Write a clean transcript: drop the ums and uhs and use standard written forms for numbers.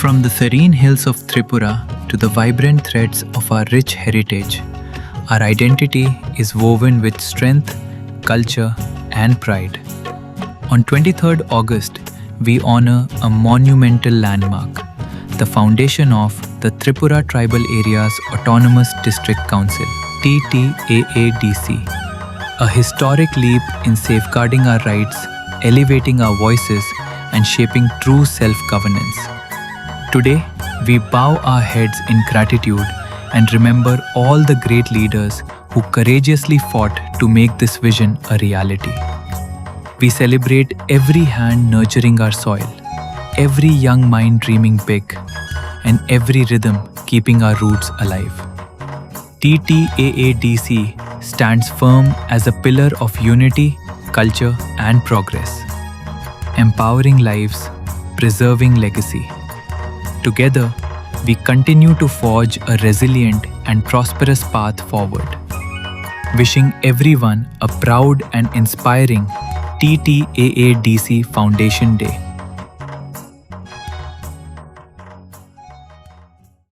From the serene hills of Tripura to the vibrant threads of our rich heritage, our identity is woven with strength, culture, and pride. On 23rd August, we honor a monumental landmark, the foundation of the Tripura Tribal Areas Autonomous District Council, TTAADC, a historic leap in safeguarding our rights, elevating our voices, and shaping true self-governance. Today, we bow our heads in gratitude and remember all the great leaders who courageously fought to make this vision a reality. We celebrate every hand nurturing our soil, every young mind dreaming big, and every rhythm keeping our roots alive. TTAADC stands firm as a pillar of unity, culture, and progress, empowering lives, preserving legacy. Together, we continue to forge a resilient and prosperous path forward. Wishing everyone a proud and inspiring TTAADC Foundation Day.